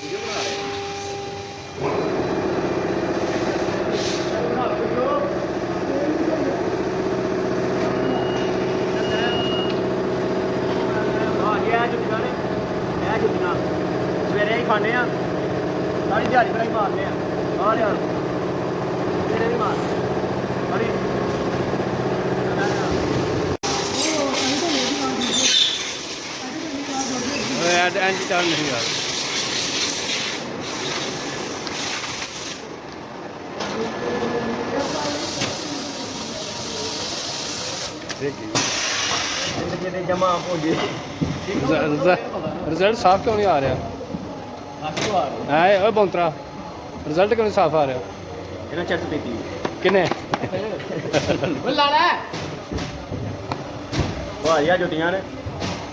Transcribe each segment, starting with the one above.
video ਬਣਾ ਰਹੇ ਸਵੇਰੇ ਹੀ ਖਾਣੇ ਆ ਸਾਰੀ ਦਿਹਾੜੀ ਬੜਾਈ ਮਾਰਦੇ ਆ ਆ ਲਿਆ ਸਵੇਰੇ ਵੀ ਮਾਰ ਬੜੀ ਐਡ ਐਂਡ ਚਾਲ ਨਹੀਂ ਯਾਰ ਜ਼ਿੰਦਗੀ ਦੇ ਜਮਾ ਭੋਗੇ ਰਿਜ਼ਲਟ ਸਾਫ਼ ਕਿਉਂ ਨਹੀਂ ਆ ਰਿਹਾ ਹੈ ਓਏ ਬੌਂਤਰਾ ਰਿਜ਼ਲਟ ਕਿਉਂ ਨਹੀਂ ਸਾਫ਼ ਆ ਰਿਹਾ ਇਹਨਾਂ ਚੈੱਕ ਪੀਤੀ ਕਿਨੇ ਓਏ ਲਾ ਲੈ ਵਾਹ ਜੁੱਤੀਆਂ ਨੇ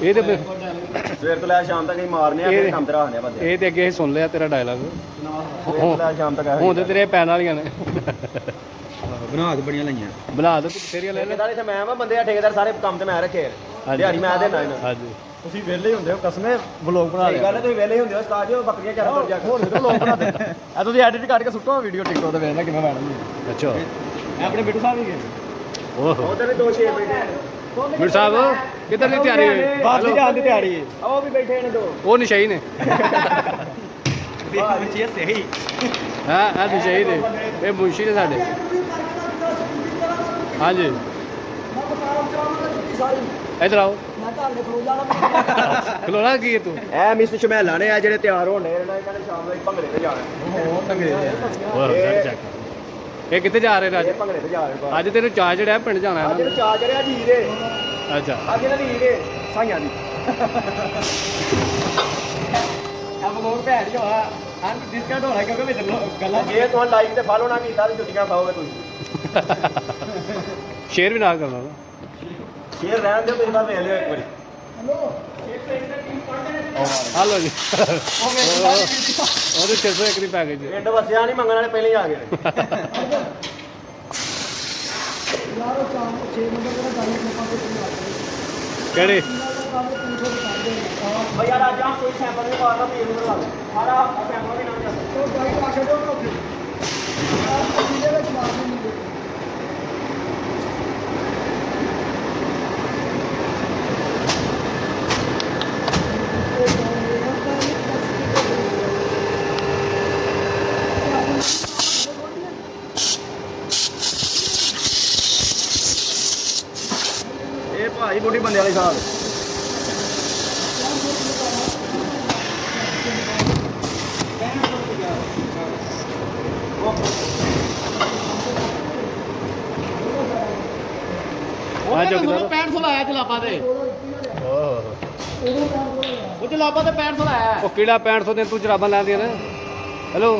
ਇਹ ਤੇ ਸਵੇਰ ਤੋਂ ਲੈ ਸ਼ਾਮ ਤੱਕ ਹੀ ਮਾਰਨੇ ਆ ਫਿਰ ਕੰਮ ਤੇ ਰੱਖਦੇ ਆ ਬੰਦੇ ਇਹ ਤੇ ਅੱਗੇ ਸੁਣ ਲਿਆ ਤੇਰਾ ਡਾਇਲੌਗ ਸਵੇਰ ਤੋਂ ਲੈ ਸ਼ਾਮ ਤੱਕ ਹੁਣ ਤੇ ਤੇਰੇ ਪੈਣ ਵਾਲੀਆਂ ਨੇ ਬਣਾ ਕੇ ਬੜੀਆਂ ਲਈਆਂ ਬਣਾ ਦੇ ਤੂੰ ਬਥੇਰੀਆਂ ਲੈ ਲੈ ਠੇਕੇਦਾਰ ਇੱਥੇ ਮੈਂ ਵਾ ਬੰਦੇ ਆ ਠੇਕੇਦਾਰ ਸਾਰੇ ਕੰਮ ਤੇ ਮੈਂ ਰੱਖੇ ਦਿਹਾੜੀ ਮੈਂ ਦੇਣਾ ਇਹਨਾਂ ਹਾਂਜੀ ਤੁਸੀਂ ਵਿਹਲੇ ਹੁੰਦੇ ਹੋ ਕਸਮੇ ਵਲੌਗ ਬਣਾ ਲਿਆ ਗੱਲ ਤੁਸੀਂ ਵਿਹਲੇ ਹੁੰਦੇ ਹੋ ਉਸਤਾਦ ਜੀ ਬੱਕਰੀਆਂ ਚਾਰਾਂ ਤੋਂ ਜਾ ਕੇ ਹੋਰ ਵਲੌਗ ਬਣਾ ਦੇ ਆ ਤੁਸੀਂ ਐਡਿਟ ਕਰਕੇ ਸੁੱਟੋ ਵੀਡੀਓ ਟਿਕਟੋਕ ਤੇ ਵੇਖਣਾ ਕਿਵੇਂ ਬਣਦੀ ਅੱਛਾ ਆਪਣੇ ਬਿੱਟੂ ਸਾਹਿਬ ਵੀ ਗਏ ਓਹੋ ਉਧਰ ਵੀ ਦੋ ਛੇ ਬੈਠੇ ਮਿਰ ਸਾਹਿਬ ਕਿੱਧਰ ਦੀ ਤਿਆਰੀ ਹੋਈ ਬਾਸ ਦੀ ਜਾਣ ਦੀ ਤਿਆਰੀ ਹੈ ਉਹ ਵੀ ਬੈਠੇ ਨੇ ਦੋ ਉਹ ਨਿਸ਼ਾਈ ਨੇ ਬੱਚੇ ਸਹੀ ਹਾਂ ਆ ਨਿਸ਼ਾਈ ਨੇ ਇਹ ਮੁੰਸ਼ੀ ਨੇ ਸਾਡੇ ਹਾਂਜੀ ਇੱਧਰ ਆਓ ਖਲੋਣਾ ਕੀ ਹੈ ਤੂੰ ਐ ਮਿਸ ਸ਼ਮੈਲਾ ਨੇ ਆ ਜਿਹੜੇ ਤਿਆਰ ਹੋਣੇ ਇਹਨਾਂ ਨੇ ਸ਼ਾਮ ਨੂੰ ਭੰਗੜੇ ਤੇ ਜਾਣਾ ਹੋਰ ਭੰਗੜੇ ਇਹ ਕਿੱਥੇ ਜਾ ਰਹੇ ਰਾਜ ਇਹ ਭੰਗੜੇ ਤੇ ਜਾ ਰਹੇ ਅੱਜ ਤੈਨੂੰ ਚਾਹ ਚੜਿਆ ਪਿੰਡ ਜਾਣਾ ਅੱਜ ਨੂੰ ਚਾਹ ਚੜਿਆ ਜੀ ਦੇ ਅੱਛਾ ਅੱਜ ਇਹਨਾਂ ਦੀ ਦੇ ਸਾਈਆਂ ਦੀ ਆਪ ਮੋਰ ਭੈਣ ਜੋ ਆ ਹਾਂ ਡਿਸਕਾਊਂਟ ਹੋਣਾ ਕਿਉਂਕਿ ਮੇਰੇ ਗੱਲਾਂ ਜੇ ਤੁਹਾਨੂੰ ਲਾਈਕ ਤੇ ਫਾਲੋ ਨਾ ਕੀਤਾ ਤਾਂ ਜੁੱਤੀਆਂ ਖਾਓਗੇ ਤੁਸੀਂ ਸ਼ੇਅਰ ਵੀ ਨਾਲ ਕਰਨਾ ਨਾ ਸ਼ੇਅਰ ਰਹਿਣ ਦਿਓ ਤੁਸੀਂ ਬਾਅਦ ਵੇਖ ਲਿਓ ਇੱਕ ਵਾਰੀ ਹਲੋ ਜੀ ਉਹਦੇ 601 ਦੀ ਪੈਕੇਜ ਪਿੰਡ ਵਸਿਆ ਨਹੀਂ ਮੰਗਣ ਵਾਲੇ ਪਹਿਲੇ ਹੀ ਆ ਗਏ ਨੇ ਕਿਹੜੇ ਭਈਆ ਰਾਜਾ ਕੋਈ ਸੈਂਪਲ ਨਹੀਂ ਮਾਰਦਾ ਪੀਰ ਨੂੰ ਬਣਾ ਲੈ ਸਾਰਾ ਸੈਂਪਲ ਵੀ ਨਾ ਚੱਲ ਉਹ ਬਾਈ ਆ ਛੱਡੋ ਨਾ ਉੱਥੇ ਜਿਹਦੇ ਵਿੱਚ ਮਾਰਦੇ ਨਹੀਂ ਇਹ ਭਾਈ ਬੁੱਢੀ ਬੰਦੇ ਵਾਲੇ ਸਾਹ ਆ ਜੋ ਕਿਦਾਂ 6500 ਲਾਇਆ ਜਲਾਬਾ ਤੇ ਉਹ ਜਲਾਬਾ ਤੇ 6500 ਲਾਇਆ ਉਹ ਕਿਹੜਾ 6500 ਦੇ ਤੂੰ ਜਰਾਬਾਂ ਲੈਂਦੀਆਂ ਨੇ ਹੈਲੋ